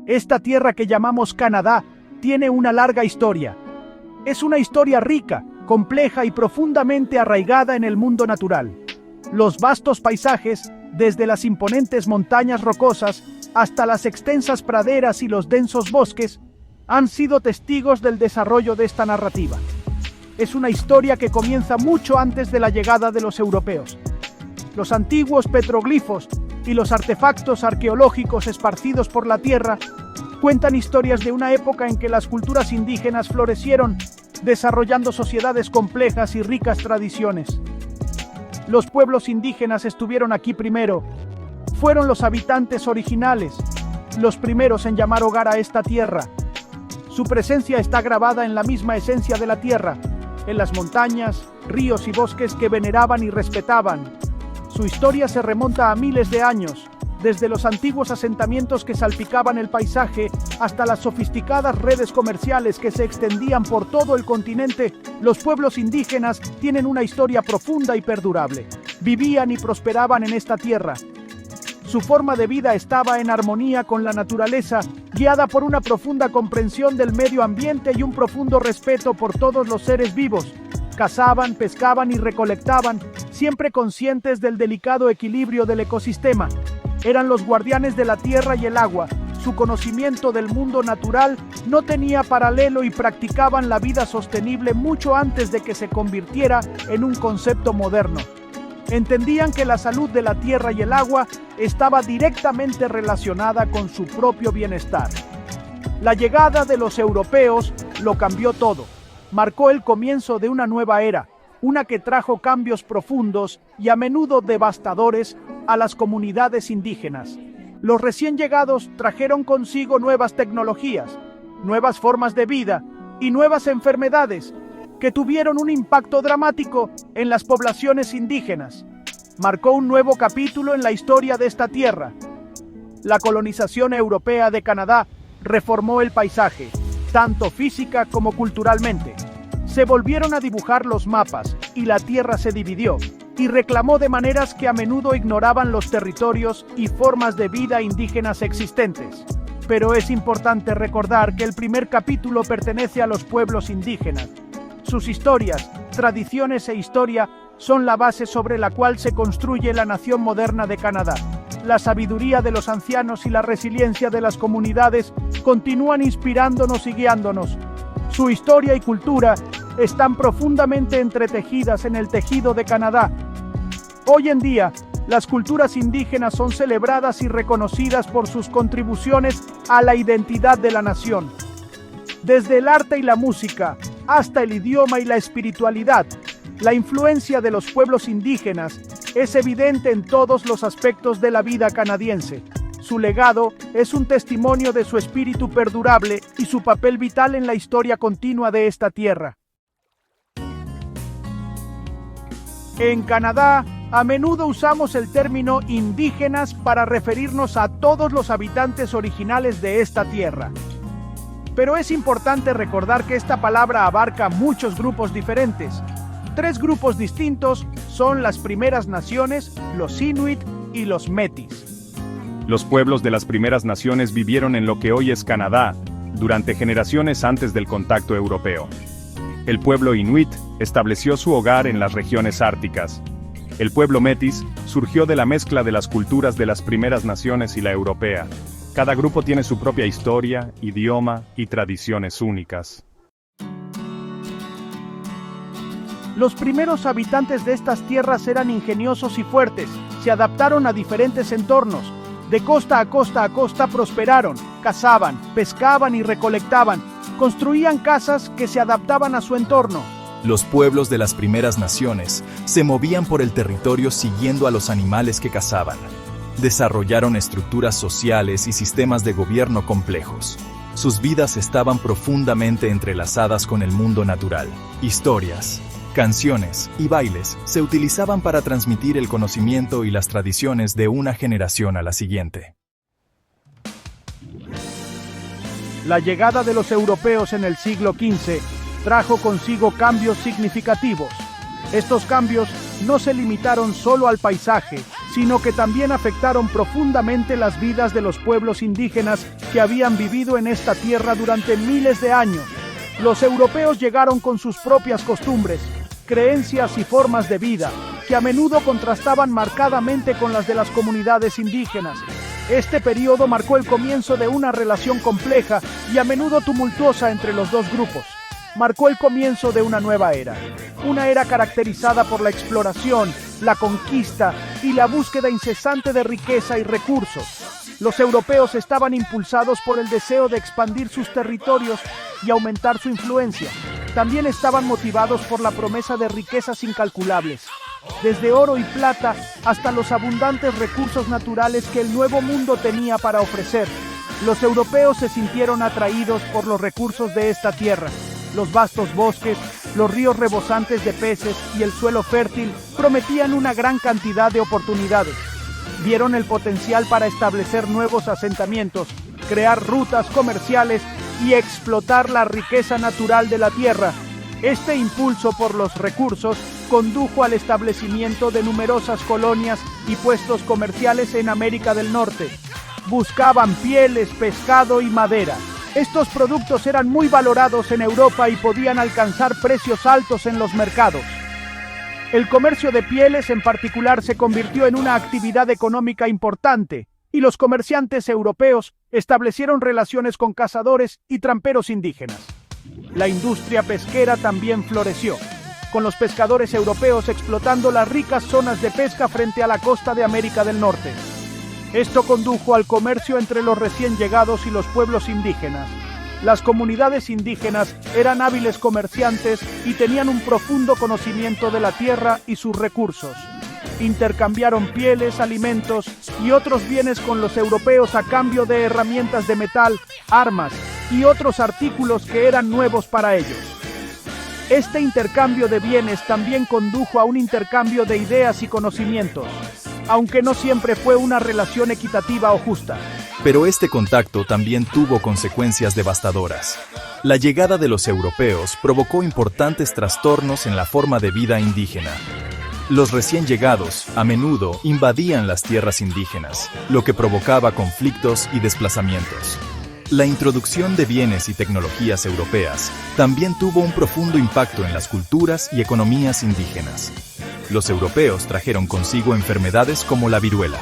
Esta tierra que llamamos Canadá tiene una larga historia. Es una historia rica, compleja y profundamente arraigada en el mundo natural. Los vastos paisajes, desde las imponentes montañas rocosas hasta las extensas praderas y los densos bosques, han sido testigos del desarrollo de esta narrativa. Es una historia que comienza mucho antes de la llegada de los europeos. Los antiguos petroglifos y los artefactos arqueológicos esparcidos por la tierra cuentan historias de una época en que las culturas indígenas florecieron, desarrollando sociedades complejas y ricas tradiciones. Los pueblos indígenas estuvieron aquí primero. Fueron los habitantes originales, los primeros en llamar hogar a esta tierra. Su presencia está grabada en la misma esencia de la tierra, en las montañas, ríos y bosques que veneraban y respetaban. Su historia se remonta a miles de años, desde los antiguos asentamientos que salpicaban el paisaje hasta las sofisticadas redes comerciales que se extendían por todo el continente. Los pueblos indígenas tienen una historia profunda y perdurable. Vivían y prosperaban en esta tierra. Su forma de vida estaba en armonía con la naturaleza, guiada por una profunda comprensión del medio ambiente y un profundo respeto por todos los seres vivos. Cazaban, pescaban y recolectaban, siempre conscientes del delicado equilibrio del ecosistema. Eran los guardianes de la tierra y el agua. Su conocimiento del mundo natural no tenía paralelo y practicaban la vida sostenible mucho antes de que se convirtiera en un concepto moderno. Entendían que la salud de la tierra y el agua estaba directamente relacionada con su propio bienestar. La llegada de los europeos lo cambió todo. Marcó el comienzo de una nueva era, una que trajo cambios profundos y a menudo devastadores a las comunidades indígenas. Los recién llegados trajeron consigo nuevas tecnologías, nuevas formas de vida y nuevas enfermedades que tuvieron un impacto dramático en las poblaciones indígenas. Marcó un nuevo capítulo en la historia de esta tierra. La colonización europea de Canadá reformó el paisaje, tanto física como culturalmente. Se volvieron a dibujar los mapas y la tierra se dividió y reclamó de maneras que a menudo ignoraban los territorios y formas de vida indígenas existentes. Pero es importante recordar que el primer capítulo pertenece a los pueblos indígenas. Sus historias, tradiciones e historia son la base sobre la cual se construye la nación moderna de Canadá. La sabiduría de los ancianos y la resiliencia de las comunidades continúan inspirándonos y guiándonos. Su historia y cultura están profundamente entretejidas en el tejido de Canadá. Hoy en día, las culturas indígenas son celebradas y reconocidas por sus contribuciones a la identidad de la nación. Desde el arte y la música, hasta el idioma y la espiritualidad, la influencia de los pueblos indígenas es evidente en todos los aspectos de la vida canadiense. Su legado es un testimonio de su espíritu perdurable y su papel vital en la historia continua de esta tierra. En Canadá, a menudo usamos el término indígenas para referirnos a todos los habitantes originales de esta tierra. Pero es importante recordar que esta palabra abarca muchos grupos diferentes. 3 grupos distintos son las primeras naciones, los Inuit y los Métis. Los pueblos de las primeras naciones vivieron en lo que hoy es Canadá, durante generaciones antes del contacto europeo. El pueblo Inuit estableció su hogar en las regiones árticas. El pueblo Métis surgió de la mezcla de las culturas de las primeras naciones y la europea. Cada grupo tiene su propia historia, idioma y tradiciones únicas. Los primeros habitantes de estas tierras eran ingeniosos y fuertes, se adaptaron a diferentes entornos. De costa a costa prosperaron, cazaban, pescaban y recolectaban, construían casas que se adaptaban a su entorno. Los pueblos de las primeras naciones se movían por el territorio siguiendo a los animales que cazaban. Desarrollaron estructuras sociales y sistemas de gobierno complejos. Sus vidas estaban profundamente entrelazadas con el mundo natural. Historias, canciones y bailes se utilizaban para transmitir el conocimiento y las tradiciones de una generación a la siguiente. La llegada de los europeos en el siglo XV trajo consigo cambios significativos. Estos cambios no se limitaron solo al paisaje, sino que también afectaron profundamente las vidas de los pueblos indígenas que habían vivido en esta tierra durante miles de años. Los europeos llegaron con sus propias costumbres, creencias y formas de vida, que a menudo contrastaban marcadamente con las de las comunidades indígenas. Este periodo marcó el comienzo de una relación compleja y a menudo tumultuosa entre los dos grupos. Marcó el comienzo de una nueva era. Una era caracterizada por la exploración, la conquista y la búsqueda incesante de riqueza y recursos. Los europeos estaban impulsados por el deseo de expandir sus territorios y aumentar su influencia. También estaban motivados por la promesa de riquezas incalculables, desde oro y plata hasta los abundantes recursos naturales que el Nuevo Mundo tenía para ofrecer. Los europeos se sintieron atraídos por los recursos de esta tierra. Los vastos bosques, los ríos rebosantes de peces y el suelo fértil prometían una gran cantidad de oportunidades. Vieron el potencial para establecer nuevos asentamientos, crear rutas comerciales y explotar la riqueza natural de la tierra. Este impulso por los recursos condujo al establecimiento de numerosas colonias y puestos comerciales en América del Norte. Buscaban pieles, pescado y madera. Estos productos eran muy valorados en Europa y podían alcanzar precios altos en los mercados. El comercio de pieles en particular se convirtió en una actividad económica importante, y los comerciantes europeos establecieron relaciones con cazadores y tramperos indígenas. La industria pesquera también floreció, con los pescadores europeos explotando las ricas zonas de pesca frente a la costa de América del Norte. Esto condujo al comercio entre los recién llegados y los pueblos indígenas. Las comunidades indígenas eran hábiles comerciantes y tenían un profundo conocimiento de la tierra y sus recursos. Intercambiaron pieles, alimentos y otros bienes con los europeos a cambio de herramientas de metal, armas y otros artículos que eran nuevos para ellos. Este intercambio de bienes también condujo a un intercambio de ideas y conocimientos, aunque no siempre fue una relación equitativa o justa. Pero este contacto también tuvo consecuencias devastadoras. La llegada de los europeos provocó importantes trastornos en la forma de vida indígena. Los recién llegados, a menudo, invadían las tierras indígenas, lo que provocaba conflictos y desplazamientos. La introducción de bienes y tecnologías europeas también tuvo un profundo impacto en las culturas y economías indígenas. Los europeos trajeron consigo enfermedades como la viruela.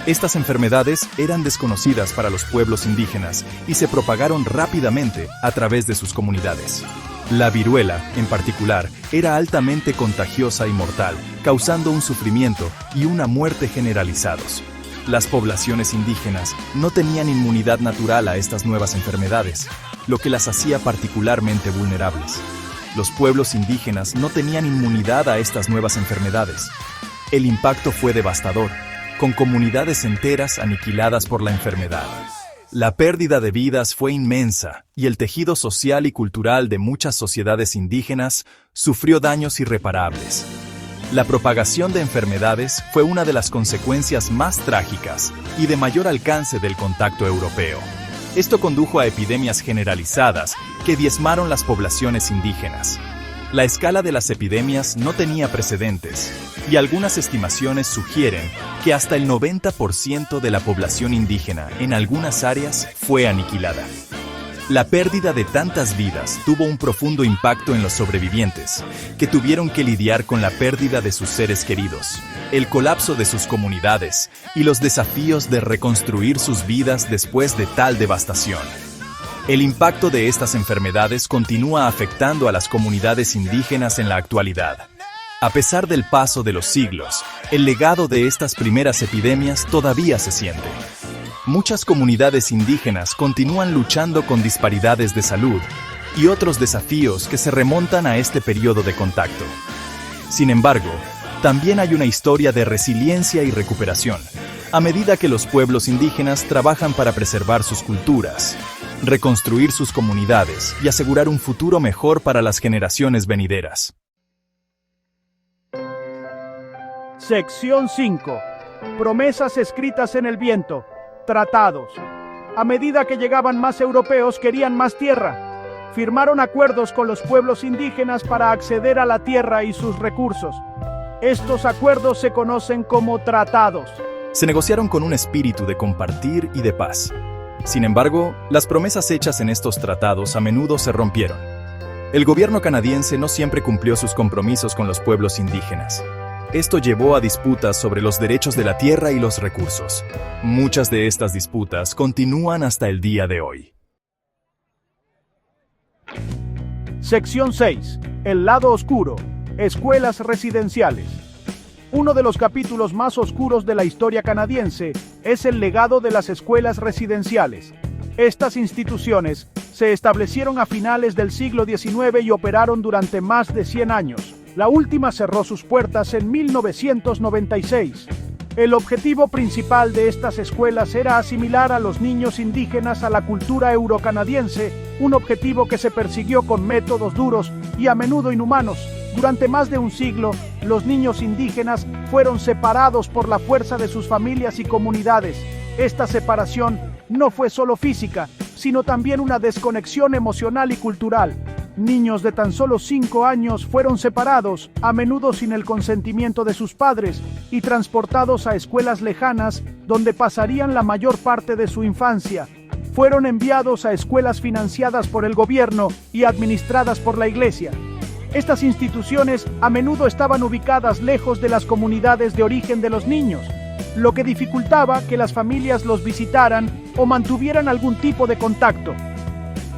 Estas enfermedades eran desconocidas para los pueblos indígenas y se propagaron rápidamente a través de sus comunidades. La viruela, en particular, era altamente contagiosa y mortal, causando un sufrimiento y una muerte generalizados. Las poblaciones indígenas no tenían inmunidad natural a estas nuevas enfermedades, lo que las hacía particularmente vulnerables. Los pueblos indígenas no tenían inmunidad a estas nuevas enfermedades. El impacto fue devastador, con comunidades enteras aniquiladas por la enfermedad. La pérdida de vidas fue inmensa y el tejido social y cultural de muchas sociedades indígenas sufrió daños irreparables. La propagación de enfermedades fue una de las consecuencias más trágicas y de mayor alcance del contacto europeo. Esto condujo a epidemias generalizadas que diezmaron las poblaciones indígenas. La escala de las epidemias no tenía precedentes, y algunas estimaciones sugieren que hasta el 90% de la población indígena en algunas áreas fue aniquilada. La pérdida de tantas vidas tuvo un profundo impacto en los sobrevivientes, que tuvieron que lidiar con la pérdida de sus seres queridos, el colapso de sus comunidades y los desafíos de reconstruir sus vidas después de tal devastación. El impacto de estas enfermedades continúa afectando a las comunidades indígenas en la actualidad. A pesar del paso de los siglos, el legado de estas primeras epidemias todavía se siente. Muchas comunidades indígenas continúan luchando con disparidades de salud y otros desafíos que se remontan a este periodo de contacto. Sin embargo, también hay una historia de resiliencia y recuperación, a medida que los pueblos indígenas trabajan para preservar sus culturas, reconstruir sus comunidades y asegurar un futuro mejor para las generaciones venideras. Sección 5. Promesas escritas en el viento. Tratados. A medida que llegaban más europeos, querían más tierra. Firmaron acuerdos con los pueblos indígenas para acceder a la tierra y sus recursos. Estos acuerdos se conocen como tratados. Se negociaron con un espíritu de compartir y de paz. Sin embargo, las promesas hechas en estos tratados a menudo se rompieron. El gobierno canadiense no siempre cumplió sus compromisos con los pueblos indígenas. Esto llevó a disputas sobre los derechos de la tierra y los recursos. Muchas de estas disputas continúan hasta el día de hoy. Sección 6. El lado oscuro. Escuelas residenciales. Uno de los capítulos más oscuros de la historia canadiense es el legado de las escuelas residenciales. Estas instituciones se establecieron a finales del siglo XIX y operaron durante más de 100 años. La última cerró sus puertas en 1996. El objetivo principal de estas escuelas era asimilar a los niños indígenas a la cultura eurocanadiense, un objetivo que se persiguió con métodos duros y a menudo inhumanos. Durante más de un siglo, los niños indígenas fueron separados por la fuerza de sus familias y comunidades. Esta separación no fue solo física, sino también una desconexión emocional y cultural. Niños de tan solo 5 años fueron separados, a menudo sin el consentimiento de sus padres, y transportados a escuelas lejanas, donde pasarían la mayor parte de su infancia. Fueron enviados a escuelas financiadas por el gobierno y administradas por la iglesia. Estas instituciones a menudo estaban ubicadas lejos de las comunidades de origen de los niños, lo que dificultaba que las familias los visitaran o mantuvieran algún tipo de contacto.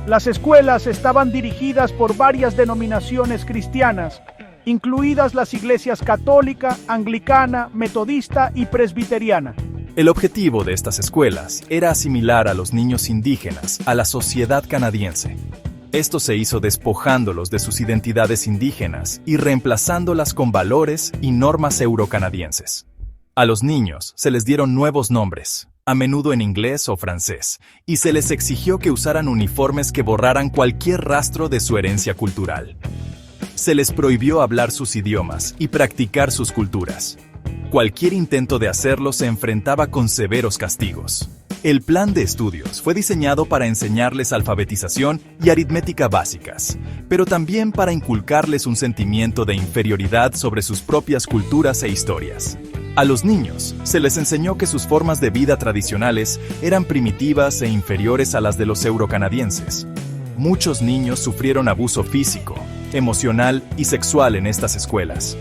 Las escuelas estaban dirigidas por varias denominaciones cristianas, incluidas las iglesias católica, anglicana, metodista y presbiteriana. El objetivo de estas escuelas era asimilar a los niños indígenas a la sociedad canadiense. Esto se hizo despojándolos de sus identidades indígenas y reemplazándolas con valores y normas eurocanadienses. A los niños se les dieron nuevos nombres, a menudo en inglés o francés, y se les exigió que usaran uniformes que borraran cualquier rastro de su herencia cultural. Se les prohibió hablar sus idiomas y practicar sus culturas. Cualquier intento de hacerlo se enfrentaba con severos castigos. El plan de estudios fue diseñado para enseñarles alfabetización y aritmética básicas, pero también para inculcarles un sentimiento de inferioridad sobre sus propias culturas e historias. A los niños se les enseñó que sus formas de vida tradicionales eran primitivas e inferiores a las de los eurocanadienses. Muchos niños sufrieron abuso físico, emocional y sexual en estas escuelas.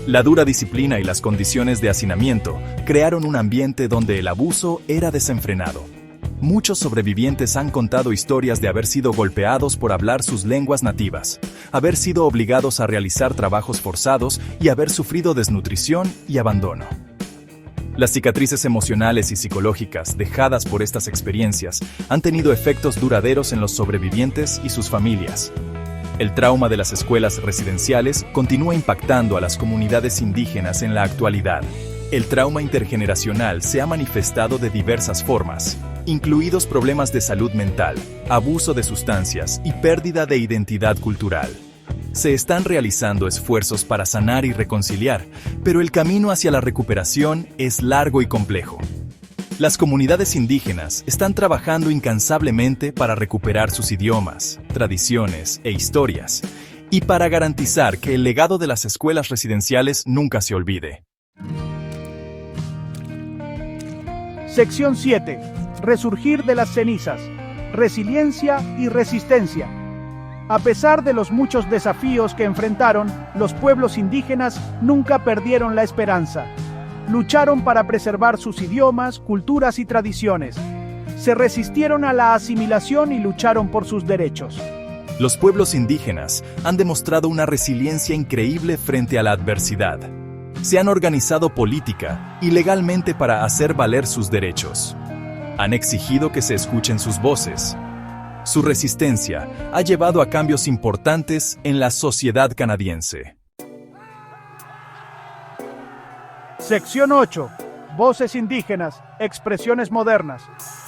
La dura disciplina y las condiciones de hacinamiento crearon un ambiente donde el abuso era desenfrenado. Muchos sobrevivientes han contado historias de haber sido golpeados por hablar sus lenguas nativas, haber sido obligados a realizar trabajos forzados y haber sufrido desnutrición y abandono. Las cicatrices emocionales y psicológicas dejadas por estas experiencias han tenido efectos duraderos en los sobrevivientes y sus familias. El trauma de las escuelas residenciales continúa impactando a las comunidades indígenas en la actualidad. El trauma intergeneracional se ha manifestado de diversas formas, incluidos problemas de salud mental, abuso de sustancias y pérdida de identidad cultural. Se están realizando esfuerzos para sanar y reconciliar, pero el camino hacia la recuperación es largo y complejo. Las comunidades indígenas están trabajando incansablemente para recuperar sus idiomas, tradiciones e historias, y para garantizar que el legado de las escuelas residenciales nunca se olvide. Sección 7. Resurgir de las cenizas. Resiliencia y resistencia. A pesar de los muchos desafíos que enfrentaron, los pueblos indígenas nunca perdieron la esperanza. Lucharon para preservar sus idiomas, culturas y tradiciones. Se resistieron a la asimilación y lucharon por sus derechos. Los pueblos indígenas han demostrado una resiliencia increíble frente a la adversidad. Se han organizado política y legalmente para hacer valer sus derechos. Han exigido que se escuchen sus voces. Su resistencia ha llevado a cambios importantes en la sociedad canadiense. Sección 8. Voces indígenas, expresiones modernas.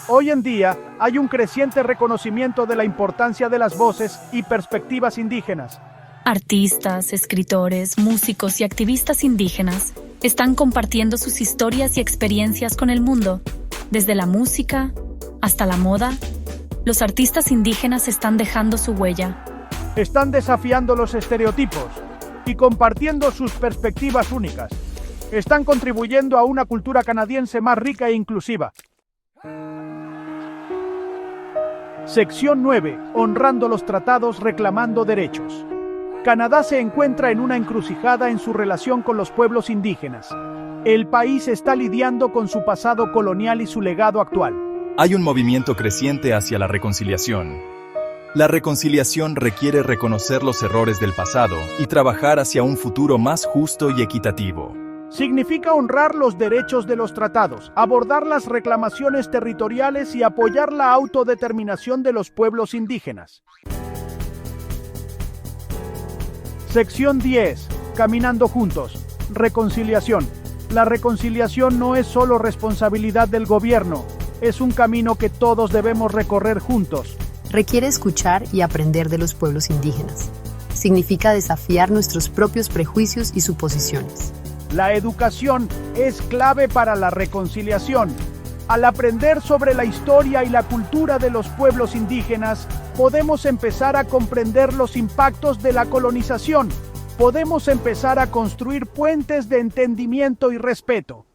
Hoy en día hay un creciente reconocimiento de la importancia de las voces y perspectivas indígenas. Artistas, escritores, músicos y activistas indígenas están compartiendo sus historias y experiencias con el mundo. Desde la música hasta la moda, los artistas indígenas están dejando su huella. Están desafiando los estereotipos, y compartiendo sus perspectivas únicas. Están contribuyendo a una cultura canadiense más rica e inclusiva. Sección 9. Honrando los tratados, reclamando derechos. Canadá se encuentra en una encrucijada en su relación con los pueblos indígenas. El país está lidiando con su pasado colonial y su legado actual. Hay un movimiento creciente hacia la reconciliación. La reconciliación requiere reconocer los errores del pasado y trabajar hacia un futuro más justo y equitativo. Significa honrar los derechos de los tratados, abordar las reclamaciones territoriales y apoyar la autodeterminación de los pueblos indígenas. Sección 10. Caminando juntos. Reconciliación. La reconciliación no es solo responsabilidad del gobierno, es un camino que todos debemos recorrer juntos. Requiere escuchar y aprender de los pueblos indígenas. Significa desafiar nuestros propios prejuicios y suposiciones. La educación es clave para la reconciliación. Al aprender sobre la historia y la cultura de los pueblos indígenas, podemos empezar a comprender los impactos de la colonización. Podemos empezar a construir puentes de entendimiento y respeto.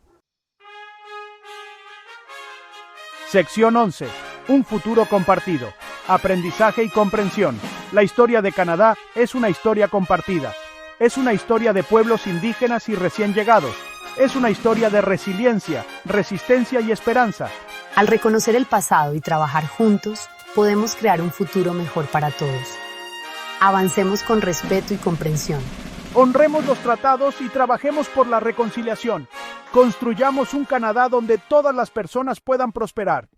Sección 11. Un futuro compartido. Aprendizaje y comprensión. La historia de Canadá es una historia compartida. Es una historia de pueblos indígenas y recién llegados. Es una historia de resiliencia, resistencia y esperanza. Al reconocer el pasado y trabajar juntos, podemos crear un futuro mejor para todos. Avancemos con respeto y comprensión. Honremos los tratados y trabajemos por la reconciliación. Construyamos un Canadá donde todas las personas puedan prosperar.